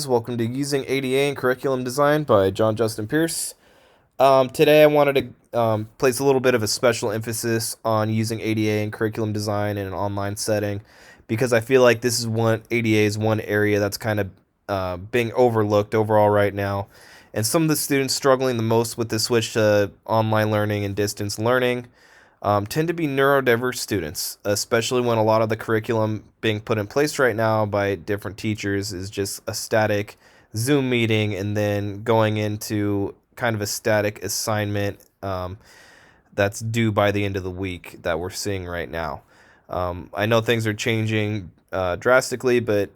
Welcome to Using ADA in Curriculum Design by John Justin Pierce. Today I wanted to place a little bit of a special emphasis on using ADA in curriculum design in an online setting because I feel like this is ADA is one area that's kind of being overlooked overall right now. And some of the students struggling the most with the switch to online learning and distance learning tend to be neurodiverse students, especially when a lot of the curriculum being put in place right now by different teachers is just a static Zoom meeting and then going into kind of a static assignment that's due by the end of the week that we're seeing right now. I know things are changing drastically, but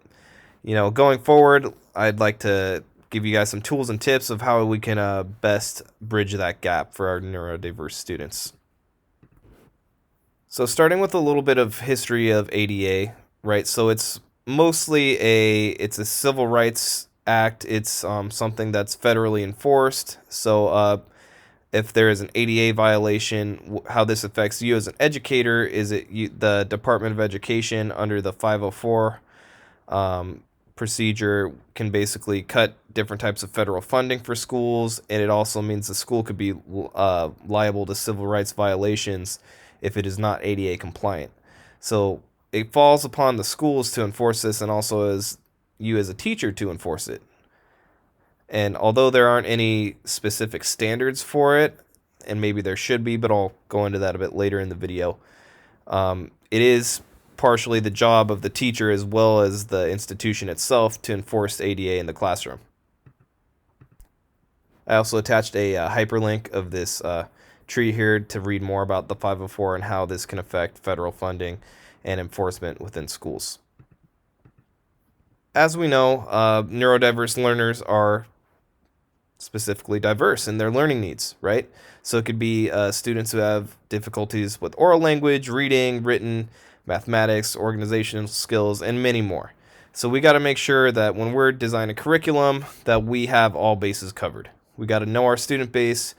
going forward, I'd like to give you guys some tools and tips of how we can best bridge that gap for our neurodiverse students. So starting with a little bit of history of ADA, right? So it's mostly it's a civil rights act. It's something that's federally enforced. So if there is an ADA violation, how this affects you as an educator is the Department of Education under the 504 procedure can basically cut different types of federal funding for schools, and it also means the school could be liable to civil rights violations if it is not ADA compliant. So it falls upon the schools to enforce this and also as you as a teacher to enforce it. And although there aren't any specific standards for it, and maybe there should be, but I'll go into that a bit later in the video, it is partially the job of the teacher as well as the institution itself to enforce ADA in the classroom. I also attached a hyperlink of this tree here to read more about the 504 and how this can affect federal funding and enforcement within schools. As we know, neurodiverse learners are specifically diverse in their learning needs, right? So it could be students who have difficulties with oral language, reading, written, mathematics, organizational skills, and many more. So we got to make sure that when we're designing curriculum that we have all bases covered. We got to know our student base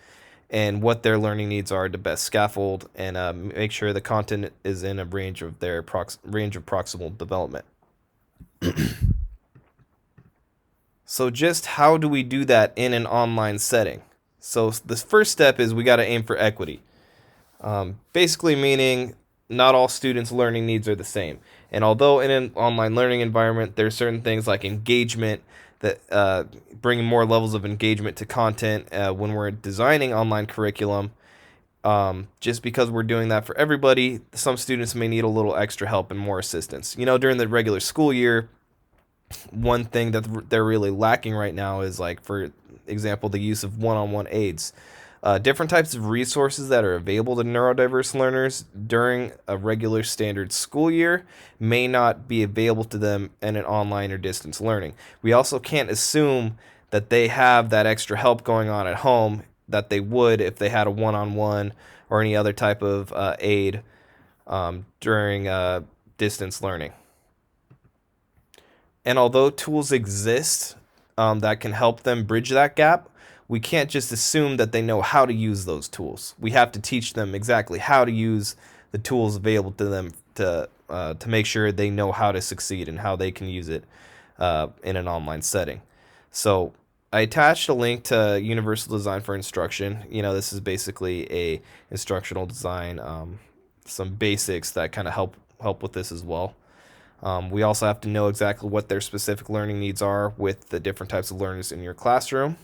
and what their learning needs are to best scaffold and make sure the content is in a range of proximal development. So just how do we do that in an online setting? So the first step is we got to aim for equity. Basically meaning not all students' learning needs are the same. And although in an online learning environment, there's certain things like engagement that bring more levels of engagement to content when we're designing online curriculum. Just because we're doing that for everybody, some students may need a little extra help and more assistance. During the regular school year, one thing that they're really lacking right now is, like, for example, the use of one-on-one aids. Different types of resources that are available to neurodiverse learners during a regular standard school year may not be available to them in an online or distance learning. We also can't assume that they have that extra help going on at home that they would if they had a one-on-one or any other type of aid during distance learning. And although tools exist that can help them bridge that gap, we can't just assume that they know how to use those tools. We have to teach them exactly how to use the tools available to them to make sure they know how to succeed and how they can use it in an online setting. So I attached a link to Universal Design for Instruction. This is basically a instructional design, some basics that kind of help with this as well. We also have to know exactly what their specific learning needs are with the different types of learners in your classroom.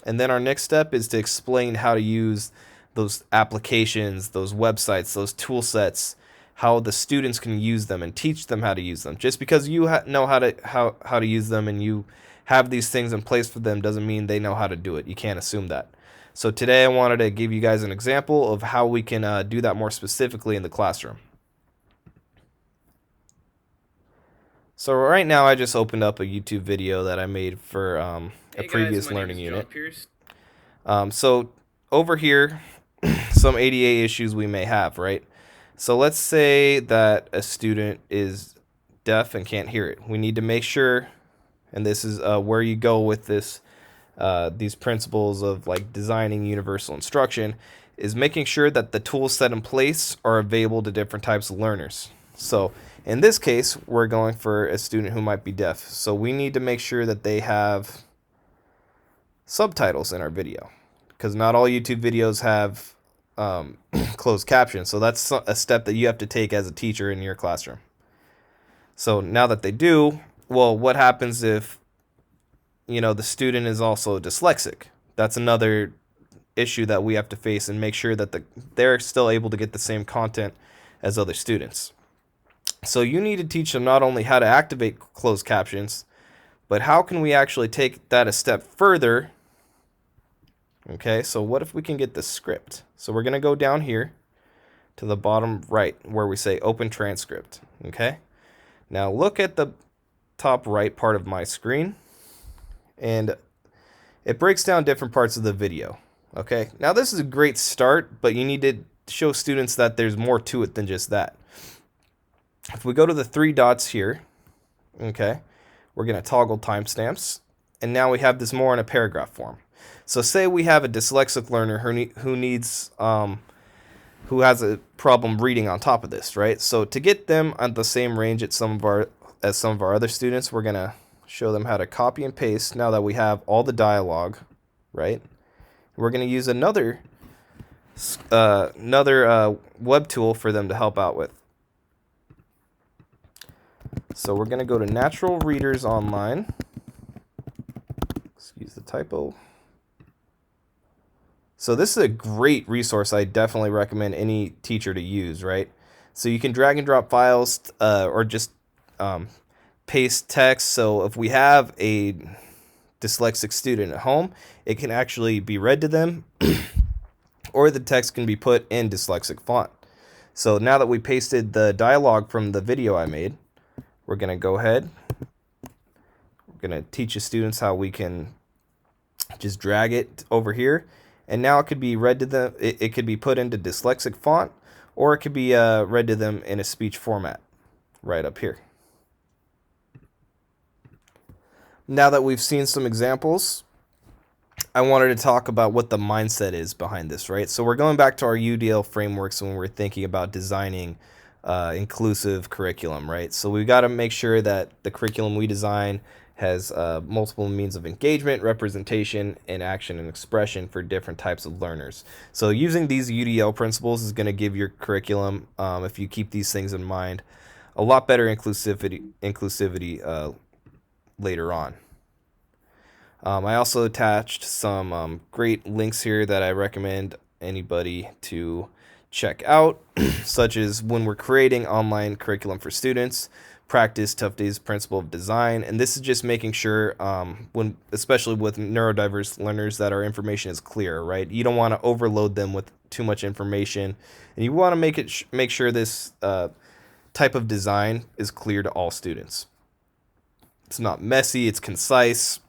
And then our next step is to explain how to use those applications, those websites, those tool sets, how the students can use them and teach them how to use them. Just because you know how to use them and you have these things in place for them doesn't mean they know how to do it. You can't assume that. So today I wanted to give you guys an example of how we can do that more specifically in the classroom. So right now I just opened up a YouTube video that I made for a previous learning unit. So over here, some ADA issues we may have, right? So let's say that a student is deaf and can't hear it. We need to make sure, and this is where you go with these principles of, like, designing universal instruction, is making sure that the tools set in place are available to different types of learners. So In this case, we're going for a student who might be deaf. So we need to make sure that they have subtitles in our video, because not all YouTube videos have closed captions. So that's a step that you have to take as a teacher in your classroom. So now that they do, well, what happens if, the student is also dyslexic? That's another issue that we have to face and make sure that they're still able to get the same content as other students. So you need to teach them not only how to activate closed captions, but how can we actually take that a step further. Okay, so what if we can get the script? So we're going to go down here to the bottom right where we say open transcript. Okay, now look at the top right part of my screen, and it breaks down different parts of the video. Okay, now this is a great start, but you need to show students that there's more to it than just that. If we go to the three dots here, okay, we're going to toggle timestamps, and now we have this more in a paragraph form. So say we have a dyslexic learner who has a problem reading on top of this, right? So to get them on the same range as some of our other students, we're going to show them how to copy and paste now that we have all the dialogue, right? We're going to use another web tool for them to help out with. So we're going to go to Natural Readers Online. Excuse the typo. So this is a great resource I definitely recommend any teacher to use, right? So you can drag and drop files or just paste text. So if we have a dyslexic student at home, it can actually be read to them or the text can be put in dyslexic font. So now that we pasted the dialogue from the video I made, we're going to go ahead. We're going to teach the students how we can just drag it over here. And now it could be read to them. It could be put into dyslexic font, or it could be read to them in a speech format right up here. Now that we've seen some examples, I wanted to talk about what the mindset is behind this, right? So we're going back to our UDL frameworks when we're thinking about designing inclusive curriculum, right? So we've got to make sure that the curriculum we design has multiple means of engagement, representation, and action and expression for different types of learners. So using these UDL principles is going to give your curriculum, if you keep these things in mind, a lot better inclusivity later on. I also attached some great links here that I recommend anybody to check out, such as when we're creating online curriculum for students, practice Tufte's principle of design. And this is just making sure, especially with neurodiverse learners, that our information is clear, right? You don't want to overload them with too much information, and you want to make sure this type of design is clear to all students. It's not messy, it's concise.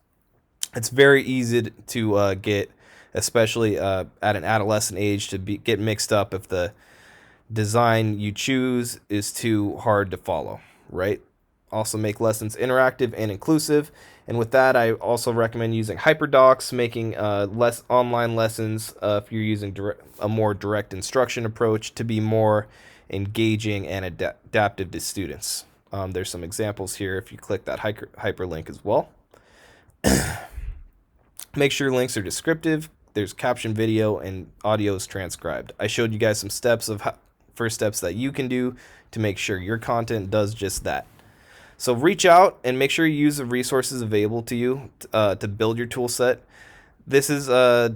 It's very easy to get, especially at an adolescent age, to get mixed up if the design you choose is too hard to follow, right? Also make lessons interactive and inclusive. And with that, I also recommend using HyperDocs, making less online lessons if you're using a more direct instruction approach to be more engaging and adaptive to students. There's some examples here if you click that hyperlink as well. Make sure links are descriptive. There's caption video and audio is transcribed. I showed you guys some first steps that you can do to make sure your content does just that. So reach out and make sure you use the resources available to you to build your tool set. This is a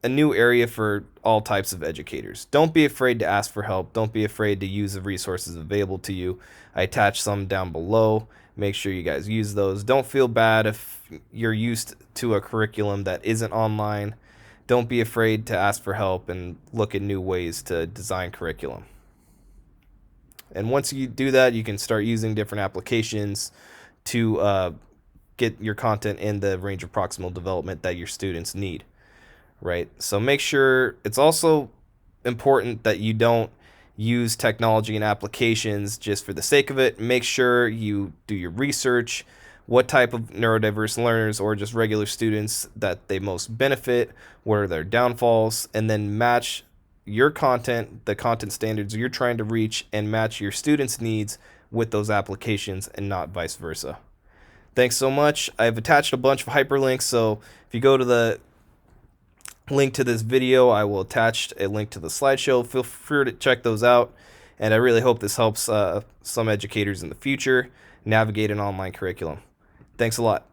new area for all types of educators. Don't be afraid to ask for help. Don't be afraid to use the resources available to you. I attached some down below. Make sure you guys use those. Don't feel bad if you're used to a curriculum that isn't online. Don't be afraid to ask for help and look at new ways to design curriculum. And once you do that, you can start using different applications to get your content in the range of proximal development that your students need, right? So make sure it's also important that you don't use technology and applications just for the sake of it. Make sure you do your research, what type of neurodiverse learners or just regular students that they most benefit, what are their downfalls, and then match your content, the content standards you're trying to reach, and match your students' needs with those applications and not vice versa. Thanks so much. I've attached a bunch of hyperlinks, so if you go to the link to this video, I will attach a link to the slideshow. Feel free to check those out, and I really hope this helps some educators in the future navigate an online curriculum. Thanks a lot.